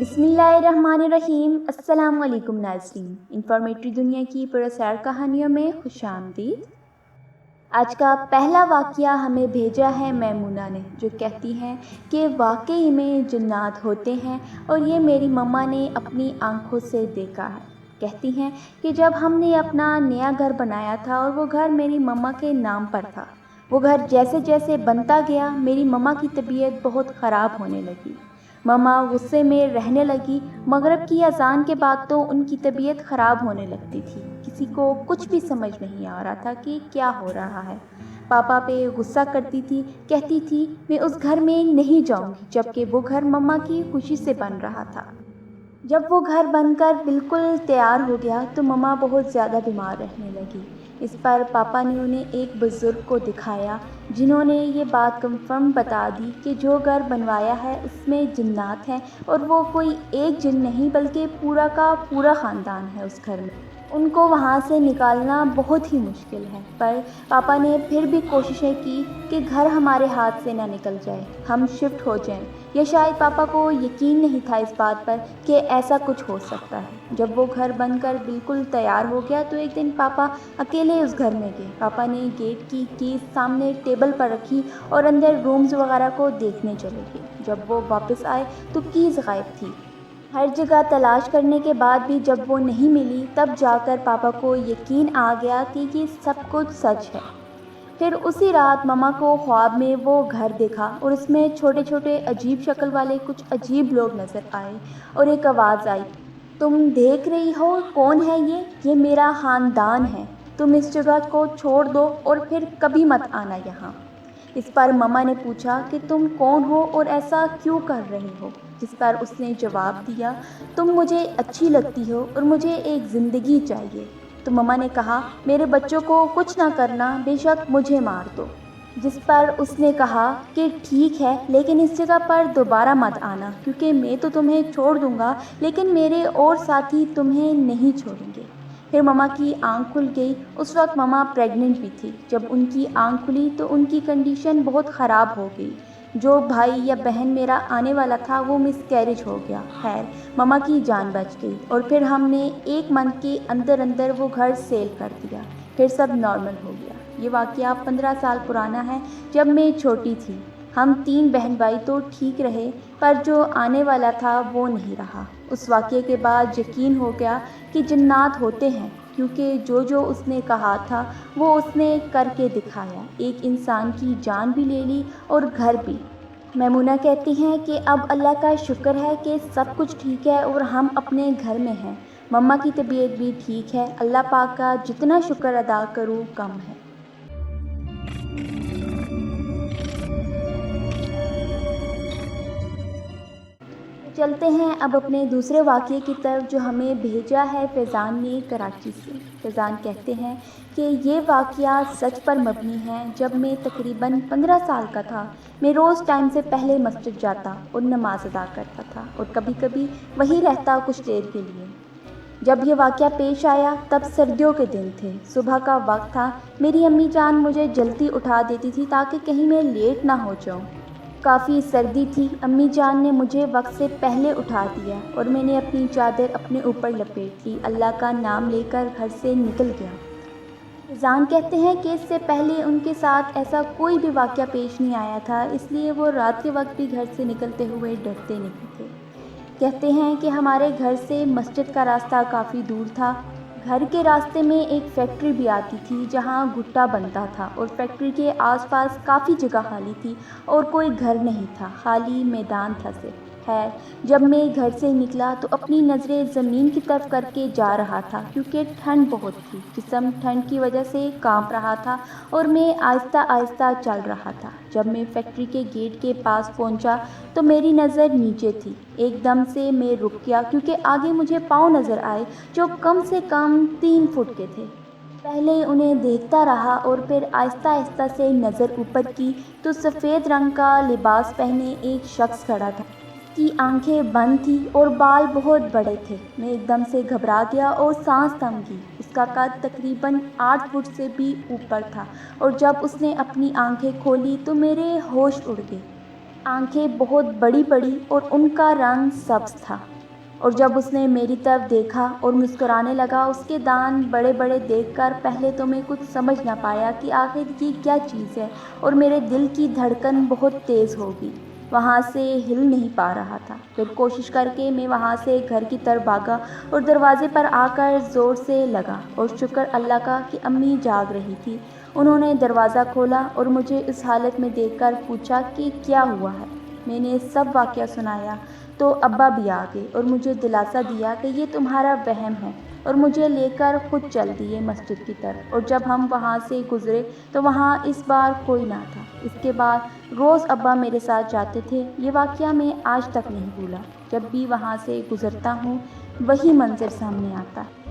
बिस्मिल्लाहिर्रहमानिर्रहीम। अस्सलाम वालेकुम नाज़रीन, इंफॉर्मेटिव दुनिया की पुरअसरार कहानियों में खुशामदीद। आज का पहला वाक़या हमें भेजा है मैमूना ने, जो कहती हैं कि वाकई में जन्नात होते हैं और ये मेरी मम्मा ने अपनी आंखों से देखा है। कहती हैं कि जब हमने अपना नया घर बनाया था और वो घर मेरी मम्मा के नाम पर था, वो घर जैसे जैसे बनता गया मेरी मम्मा की तबीयत बहुत ख़राब होने लगी। मम्मा गुस्से में रहने लगी। मगरिब की अज़ान के बाद तो उनकी तबीयत ख़राब होने लगती थी। किसी को कुछ भी समझ नहीं आ रहा था कि क्या हो रहा है। पापा पे गुस्सा करती थी, कहती थी मैं उस घर में नहीं जाऊंगी, जबकि वो घर मम्मा की खुशी से बन रहा था। जब वो घर बनकर बिल्कुल तैयार हो गया तो मम्मा बहुत ज़्यादा बीमार रहने लगी। इस पर पापा ने उन्हें एक बुज़ुर्ग को दिखाया, जिन्होंने ये बात कंफर्म बता दी कि जो घर बनवाया है उसमें जिन्नात हैं और वो कोई एक जिन नहीं बल्कि पूरा का पूरा ख़ानदान है उस घर में। उनको वहाँ से निकालना बहुत ही मुश्किल है, पर पापा ने फिर भी कोशिशें की कि घर हमारे हाथ से ना निकल जाए, हम शिफ्ट हो जाएं। या शायद पापा को यकीन नहीं था इस बात पर कि ऐसा कुछ हो सकता है। जब वो घर बनकर बिल्कुल तैयार हो गया तो एक दिन पापा अकेले उस घर में गए। पापा ने गेट की कीज़ सामने टेबल पर रखी और अंदर रूम्स वगैरह को देखने चले गए। जब वो वापस आए तो कीज़ गायब थी। हर जगह तलाश करने के बाद भी जब वो नहीं मिली, तब जाकर पापा को यकीन आ गया कि ये सब कुछ सच है। फिर उसी रात मम्मा को ख्वाब में वो घर देखा और उसमें छोटे छोटे अजीब शक्ल वाले कुछ अजीब लोग नज़र आए और एक आवाज़ आई, तुम देख रही हो कौन है ये मेरा ख़ानदान है, तुम इस जगह को छोड़ दो और फिर कभी मत आना यहाँ। इस पर मम्मा ने पूछा कि तुम कौन हो और ऐसा क्यों कर रही हो, जिस पर उसने जवाब दिया, तुम मुझे अच्छी लगती हो और मुझे एक ज़िंदगी चाहिए। तो मम्मा ने कहा, मेरे बच्चों को कुछ ना करना, बेशक मुझे मार दो। जिस पर उसने कहा कि ठीक है, लेकिन इस जगह पर दोबारा मत आना, क्योंकि मैं तो तुम्हें छोड़ दूंगा लेकिन मेरे और साथी तुम्हें नहीं छोड़ेंगे। फिर मम्मा की आंख खुल गई। उस वक्त मम्मा प्रेग्नेंट भी थी। जब उनकी आंख खुली तो उनकी कंडीशन बहुत ख़राब हो गई। जो भाई या बहन मेरा आने वाला था वो मिसकैरेज हो गया। खैर, मम्मा की जान बच गई और फिर हमने 1 मंथ के अंदर अंदर वो घर सेल कर दिया। फिर सब नॉर्मल हो गया। ये वाक़या 15 साल पुराना है, जब मैं छोटी थी। हम 3 बहन भाई तो ठीक रहे, पर जो आने वाला था वो नहीं रहा। उस वाक़ये के बाद यकीन हो गया कि जिन्नात होते हैं, क्योंकि जो जो उसने कहा था वो उसने करके दिखाया। एक इंसान की जान भी ले ली और घर भी। मैमूना कहती हैं कि अब अल्लाह का शुक्र है कि सब कुछ ठीक है और हम अपने घर में हैं। मम्मा की तबीयत भी ठीक है। अल्लाह पाक का जितना शुक्र अदा करूँ कम है। चलते हैं अब अपने दूसरे वाक़ये की तरफ, जो हमें भेजा है फैज़ान ने कराची से। फैज़ान कहते हैं कि ये वाक़या सच पर मबनी है। जब मैं तकरीबन 15 साल का था, मैं रोज़ टाइम से पहले मस्जिद जाता और नमाज़ अदा करता था और कभी कभी वहीं रहता कुछ देर के लिए। जब ये वाक़या पेश आया तब सर्दियों के दिन थे, सुबह का वक्त था। मेरी अम्मी जान मुझे जल्दी उठा देती थी ताकि कहीं मैं लेट ना हो जाऊँ। काफ़ी सर्दी थी। अम्मी जान ने मुझे वक्त से पहले उठा दिया और मैंने अपनी चादर अपने ऊपर लपेट ली। अल्लाह का नाम लेकर घर से निकल गया। फैज़ान कहते हैं कि इससे पहले उनके साथ ऐसा कोई भी वाक़या पेश नहीं आया था, इसलिए वो रात के वक्त भी घर से निकलते हुए डरते नहीं थे। कहते हैं कि हमारे घर से मस्जिद का रास्ता काफ़ी दूर था। घर के रास्ते में एक फैक्ट्री भी आती थी जहां भुट्टा बनता था और फैक्ट्री के आसपास काफ़ी जगह खाली थी और कोई घर नहीं था, खाली मैदान था सिर्फ। खैर, जब मैं घर से निकला तो अपनी नज़रें ज़मीन की तरफ करके जा रहा था, क्योंकि ठंड बहुत थी। जिस्म ठंड की वजह से कांप रहा था और मैं आहिस्ता आहिस्ता चल रहा था। जब मैं फैक्ट्री के गेट के पास पहुंचा तो मेरी नज़र नीचे थी। एकदम से मैं रुक गया, क्योंकि आगे मुझे पाँव नज़र आए जो कम से कम 3 फुट के थे। पहले उन्हें देखता रहा और फिर आहिस्ता आहिस्ता से नज़र ऊपर की तो सफ़ेद रंग का लिबास पहने एक शख्स खड़ा था। की आंखें बंद थी और बाल बहुत बड़े थे। मैं एकदम से घबरा गया और सांस थम गई। उसका कद तकरीबन 8 फुट से भी ऊपर था और जब उसने अपनी आंखें खोली तो मेरे होश उड़ गए। آنکھیں بہت بڑی بڑی اور ان کا رنگ سبز تھا، اور جب اس نے میری طرف دیکھا اور مسکرانے لگا، اس کے دانت بڑے بڑے دیکھ کر پہلے تو میں کچھ سمجھ نہ پایا کہ آخر یہ کیا چیز ہے، اور میرے دل کی دھڑکن بہت تیز ہو گئی، وہاں سے ہل نہیں پا رہا تھا۔ پھر کوشش کر کے میں وہاں سے گھر کی طرف بھاگا اور دروازے پر آ کر زور سے لگا، اور شکر اللہ کا کہ امی جاگ رہی تھی۔ انہوں نے دروازہ کھولا اور مجھے اس حالت میں دیکھ کر پوچھا کہ کیا ہوا ہے۔ میں نے سب واقعہ سنایا تو ابا بھی آ گئے اور مجھے دلاسا دیا کہ یہ تمہارا وہم ہے، اور مجھے لے کر خود چل دیے مسجد کی طرف، اور جب ہم وہاں سے گزرے تو وہاں اس بار کوئی نہ تھا۔ اس کے بعد روز ابا میرے ساتھ جاتے تھے۔ یہ واقعہ میں آج تک نہیں بھولا، جب بھی وہاں سے گزرتا ہوں وہی منظر سامنے آتا ہے۔